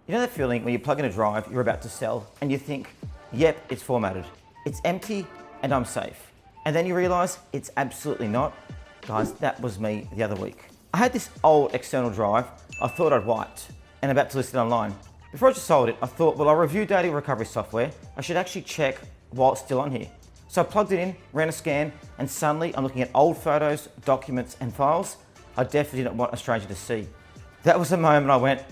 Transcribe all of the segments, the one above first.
You know that feeling when you plug in a drive you're about to sell and you think, yep, it's formatted, it's empty and I'm safe. And then you realize it's absolutely not. Guys, that was me the other week. I had this old external drive I thought I'd wiped and about to list it online. Before I just sold it, I thought, well, I'll review data recovery software. I should actually check while it's still on here. So I plugged it in, ran a scan, and suddenly I'm looking at old photos, documents, and files I definitely didn't want a stranger to see. That was the moment I went,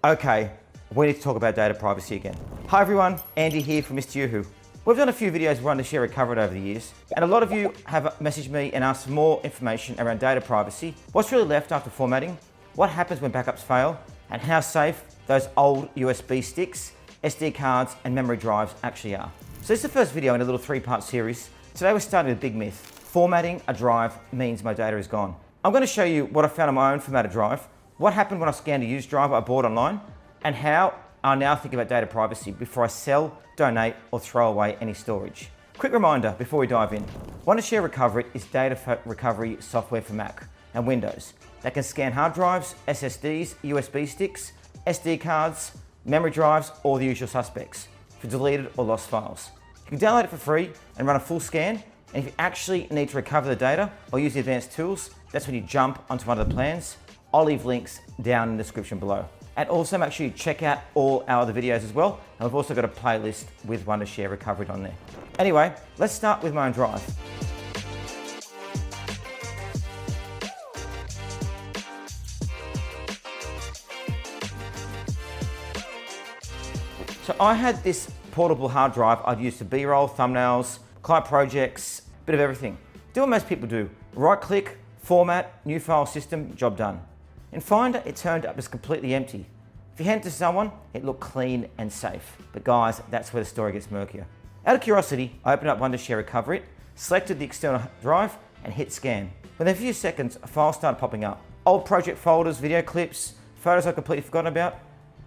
okay, we need to talk about data privacy again. Hi everyone, Andy here from Mr. Yoo-Hoo. We've done a few videos of Wondershare Recoverit over the years, and a lot of you have messaged me and asked for more information around data privacy, what's really left after formatting, what happens when backups fail, and how safe those old USB sticks, SD cards, and memory drives actually are. So this is the first video in a little 3-part series. Today we're starting with a big myth. Formatting a drive means my data is gone. I'm going to show you what I found on my own formatted drive, what happened when I scanned a used drive I bought online, and how I now think about data privacy before I sell, donate, or throw away any storage. Quick reminder before we dive in. Wondershare Recoverit is data recovery software for Mac and Windows that can scan hard drives, SSDs, USB sticks, SD cards, memory drives, or the usual suspects for deleted or lost files. You can download it for free and run a full scan, and if you actually need to recover the data or use the advanced tools, that's when you jump onto one of the plans. I'll leave links down in the description below. And also make sure you check out all our other videos as well. And we've also got a playlist with Wondershare Recoverit on there. Anyway, let's start with my own drive. So I had this portable hard drive I'd use for B-roll, thumbnails, client projects, bit of everything. Do what most people do. Right click, format, new file system, job done. In Finder, it turned up as completely empty. If you hand it to someone, it looked clean and safe. But guys, that's where the story gets murkier. Out of curiosity, I opened up Wondershare Recoverit, selected the external drive, and hit scan. Within a few seconds, a file started popping up. Old project folders, video clips, photos I'd completely forgotten about,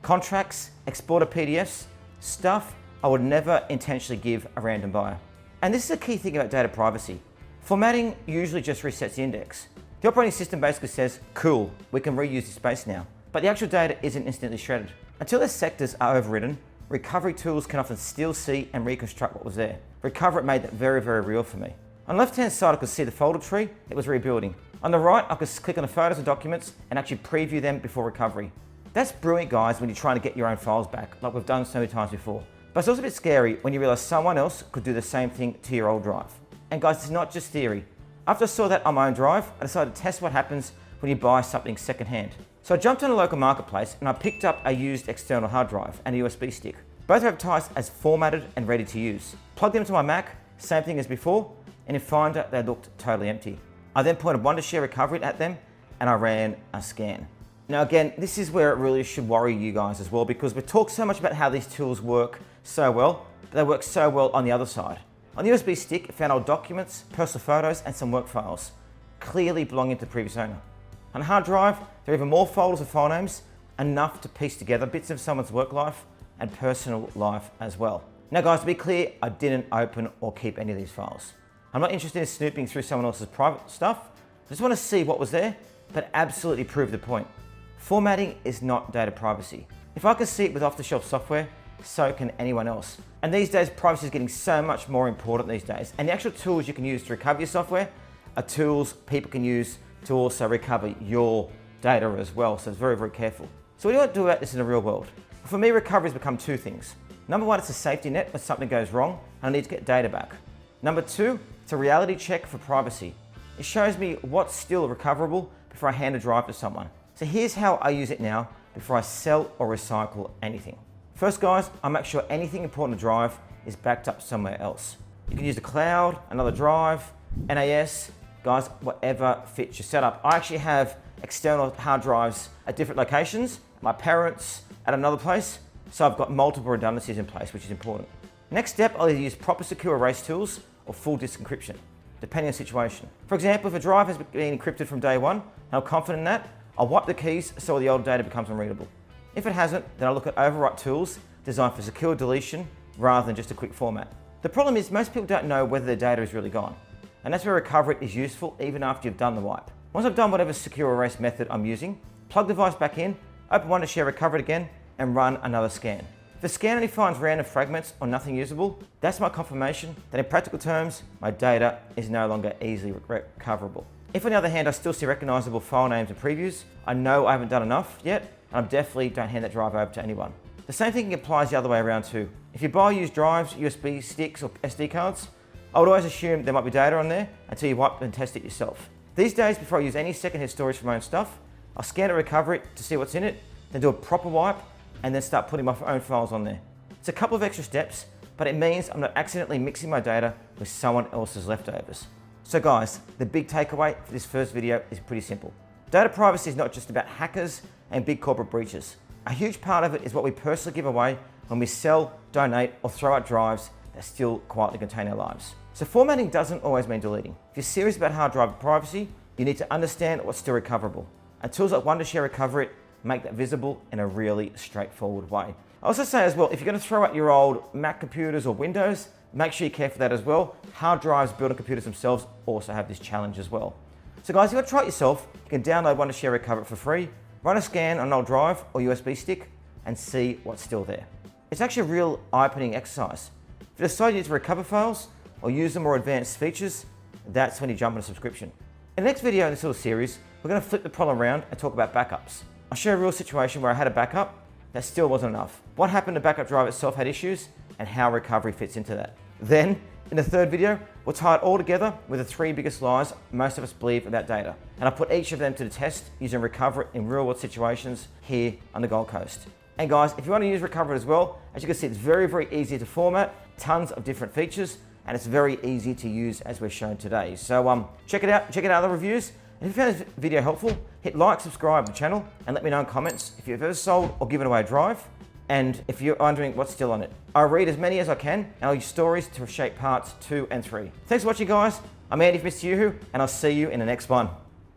contracts, exported PDFs, stuff I would never intentionally give a random buyer. And this is a key thing about data privacy. Formatting usually just resets the index. The operating system basically says, cool, we can reuse this space now. But the actual data isn't instantly shredded. Until their sectors are overridden, recovery tools can often still see and reconstruct what was there. Recoverit made that very, very real for me. On the left-hand side, I could see the folder tree it was rebuilding. On the right, I could click on the photos and documents and actually preview them before recovery. That's brilliant, guys, when you're trying to get your own files back, like we've done so many times before. But it's also a bit scary when you realize someone else could do the same thing to your old drive. And guys, it's not just theory. After I saw that on my own drive, I decided to test what happens when you buy something secondhand. So I jumped on a local marketplace and I picked up a used external hard drive and a USB stick. Both are advertised as formatted and ready to use. Plugged them into my Mac, same thing as before, and in Finder they looked totally empty. I then pointed Wondershare Recoverit at them and I ran a scan. Now again, this is where it really should worry you guys as well, because we talk so much about how these tools work so well, but they work so well on the other side. On the USB stick, it found old documents, personal photos, and some work files, clearly belonging to the previous owner. On a hard drive, there are even more folders of file names, enough to piece together bits of someone's work life and personal life as well. Now guys, to be clear, I didn't open or keep any of these files. I'm not interested in snooping through someone else's private stuff. I just want to see what was there, but absolutely prove the point. Formatting is not data privacy. If I can see it with off-the-shelf software, so can anyone else. And these days, privacy is getting so much more important these days. And the actual tools you can use to recover your software are tools people can use to also recover your data as well. So it's very, very careful. So what do you want to do about this in the real world? For me, recovery has become two things. Number one, it's a safety net when something goes wrong and I need to get data back. Number two, it's a reality check for privacy. It shows me what's still recoverable before I hand a drive to someone. So here's how I use it now before I sell or recycle anything. First guys, I make sure anything important to drive is backed up somewhere else. You can use the cloud, another drive, NAS, guys, whatever fits your setup. I actually have external hard drives at different locations, my parents at another place, so I've got multiple redundancies in place, which is important. Next step, I'll either use proper secure erase tools or full disk encryption, depending on the situation. For example, if a drive has been encrypted from day one, and I'm confident in that, I'll wipe the keys so the old data becomes unreadable. If it hasn't, then I'll look at overwrite tools designed for secure deletion rather than just a quick format. The problem is most people don't know whether their data is really gone. And that's where Recoverit is useful even after you've done the wipe. Once I've done whatever secure erase method I'm using, plug the device back in, open Wondershare Recoverit again, and run another scan. If the scan only finds random fragments or nothing usable, that's my confirmation that in practical terms, my data is no longer easily recoverable. If on the other hand, I still see recognizable file names and previews, I know I haven't done enough yet, and I definitely don't hand that drive over to anyone. The same thing applies the other way around too. If you buy used drives, USB sticks or SD cards, I would always assume there might be data on there until you wipe and test it yourself. These days, before I use any secondhand storage for my own stuff, I'll scan a Recoverit to see what's in it, then do a proper wipe, and then start putting my own files on there. It's a couple of extra steps, but it means I'm not accidentally mixing my data with someone else's leftovers. So guys, the big takeaway for this first video is pretty simple. Data privacy is not just about hackers and big corporate breaches. A huge part of it is what we personally give away when we sell, donate, or throw out drives that still quietly contain our lives. So formatting doesn't always mean deleting. If you're serious about hard drive privacy, you need to understand what's still recoverable. And tools like Wondershare Recoverit make that visible in a really straightforward way. I also say as well, if you're going to throw out your old Mac computers or Windows, make sure you care for that as well. Hard drives built on computers themselves also have this challenge as well. So guys, if you want to try it yourself, you can download Wondershare Recoverit for free, run a scan on an old drive or USB stick, and see what's still there. It's actually a real eye-opening exercise. If you decide you need to recover files or use the more advanced features, that's when you jump on a subscription. In the next video in this little series, we're going to flip the problem around and talk about backups. I'll show a real situation where I had a backup that still wasn't enough. What happened to the backup drive itself had issues and how recovery fits into that. Then, in the third video, we'll tie it all together with the 3 biggest lies most of us believe about data. And I'll put each of them to the test using Recoverit in real world situations here on the Gold Coast. And guys, if you want to use Recoverit as well, as you can see, it's very, very easy to format, tons of different features, and it's very easy to use as we're shown today. So check it out, check out other reviews. And if you found this video helpful, hit like, subscribe to the channel, and let me know in comments if you've ever sold or given away a drive, and if you're wondering what's still on it. I'll read as many as I can, and I'll use stories to shape parts 2 and 3. Thanks for watching, guys. I'm Andy from Mr. Yoo-Hoo, and I'll see you in the next one.